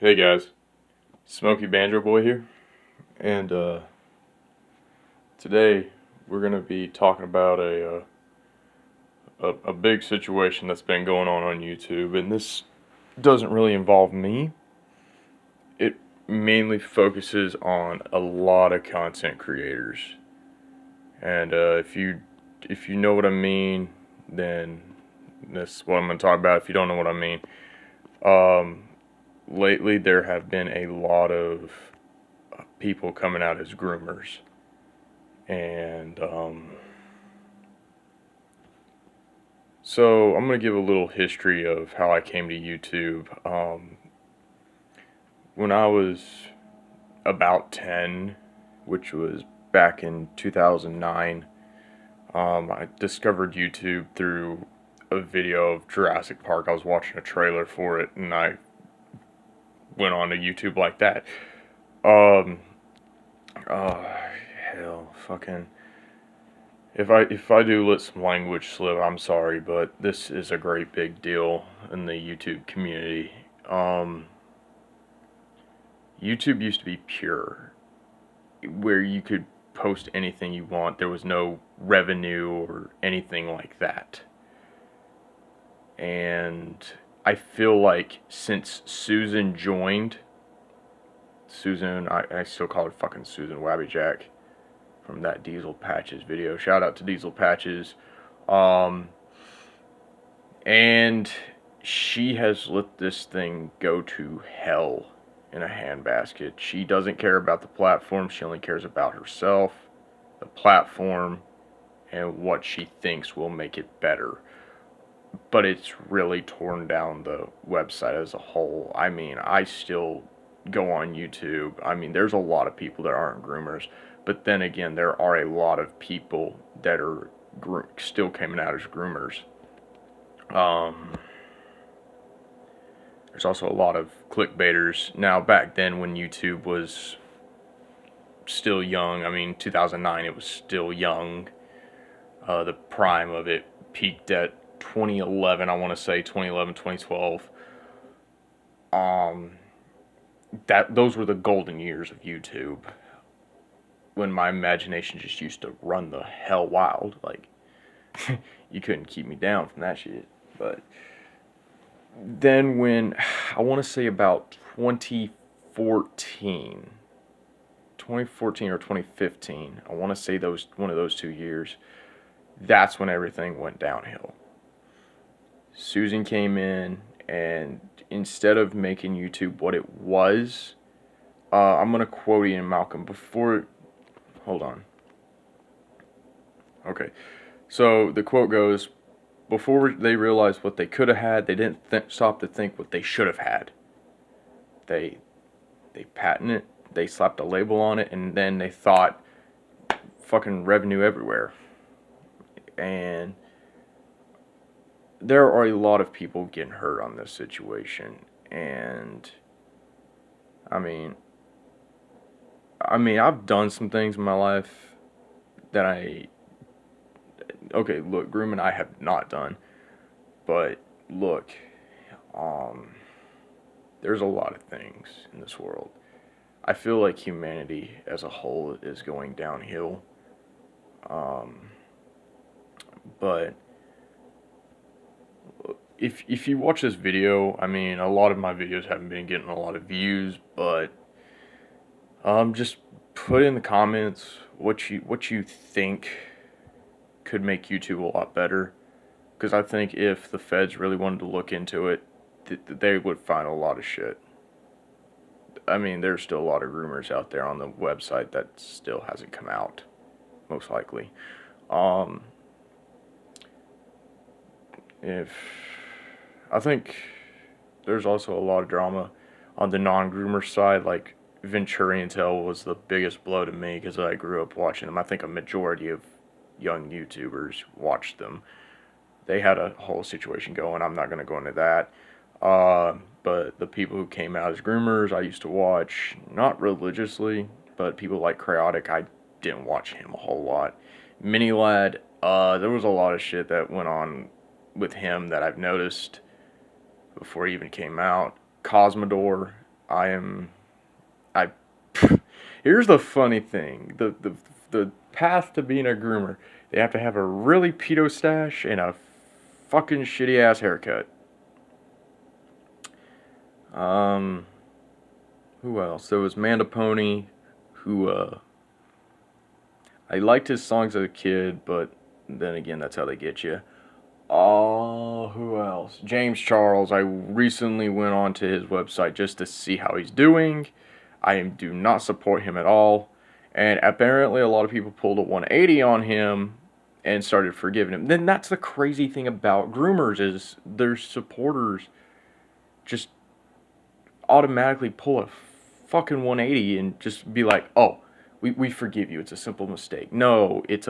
Hey guys, Smokey Banjo Boy here, and today we're gonna be talking about a big situation that's been going on YouTube, and this doesn't really involve me. It mainly focuses on a lot of content creators, and if you know what I mean, then that's what I'm gonna talk about. If you don't know what I mean, um, lately there have been a lot of people coming out as groomers. And so I'm going to give a little history of how I came to YouTube. When I was about 10, which was back in 2009, I discovered YouTube through a video of Jurassic Park. I was watching a trailer for it, and I went on to YouTube like that. Um, oh, hell, fucking. If I do let some language slip, I'm sorry, but this is a great big deal in the YouTube community. Um, YouTube used to be pure, where you could post anything you want. There was no revenue or anything like that. And I feel like since Susan joined, I still call her fucking Susan Wabbyjack from that Diesel Patches video. Shout out to Diesel Patches. Um, and she has let this thing go to hell in a handbasket. She doesn't care about the platform. She only cares about herself, the platform, and what she thinks will make it better. But it's really torn down the website as a whole. I mean, I still go on YouTube. I mean, there's a lot of people that aren't groomers. But then again, there are a lot of people that are still coming out as groomers. Um, there's also a lot of clickbaiters. Now, back then when YouTube was still young, I mean, 2009, it was still young. The prime of it peaked at 2011, I want to say 2011, 2012. Um, those were the golden years of YouTube when my imagination just used to run the hell wild. Like, you couldn't keep me down from that shit. But then when, I want to say about 2014 or 2015, I want to say one of those 2 years, that's when everything went downhill. Susan came in, and instead of making YouTube what it was, I'm going to quote Ian Malcolm before, hold on. Okay, so the quote goes, before they realized what they could have had, they didn't stop to think what they should have had. They patented it, they slapped a label on it, and then they thought fucking revenue everywhere. And there are a lot of people getting hurt on this situation, and I mean, I've done some things in my life that okay, look, grooming I have not done, but look, um, there's a lot of things in this world. I feel like humanity as a whole is going downhill, um, but if you watch this video, I mean, a lot of my videos haven't been getting a lot of views, but just put in the comments what you think could make YouTube a lot better, because I think if the feds really wanted to look into it, they would find a lot of shit. I mean, there's still a lot of rumors out there on the website that still hasn't come out, most likely. Um, if I think there's also a lot of drama on the non-groomer side, like Venturi and Tell was the biggest blow to me because I grew up watching them. I think a majority of young YouTubers watched them. They had a whole situation going. I'm not going to go into that. But the people who came out as groomers, I used to watch, not religiously, but people like Chaotic, I didn't watch him a whole lot. Mini Lad, there was a lot of shit that went on with him that I've noticed before he even came out. Cosmodor, I here's the funny thing. The path to being a groomer, they have to have a really pedo stash and a fucking shitty ass haircut. Um who else? There was Manda Pony, who I liked his songs as a kid, but then again that's how they get you. Oh, who else? James Charles. I recently went on to his website just to see how he's doing. I do not support him at all. And apparently, a lot of people pulled a 180 on him and started forgiving him. Then that's the crazy thing about groomers is their supporters just automatically pull a fucking 180 and just be like, oh, we forgive you. It's a simple mistake. No, it's a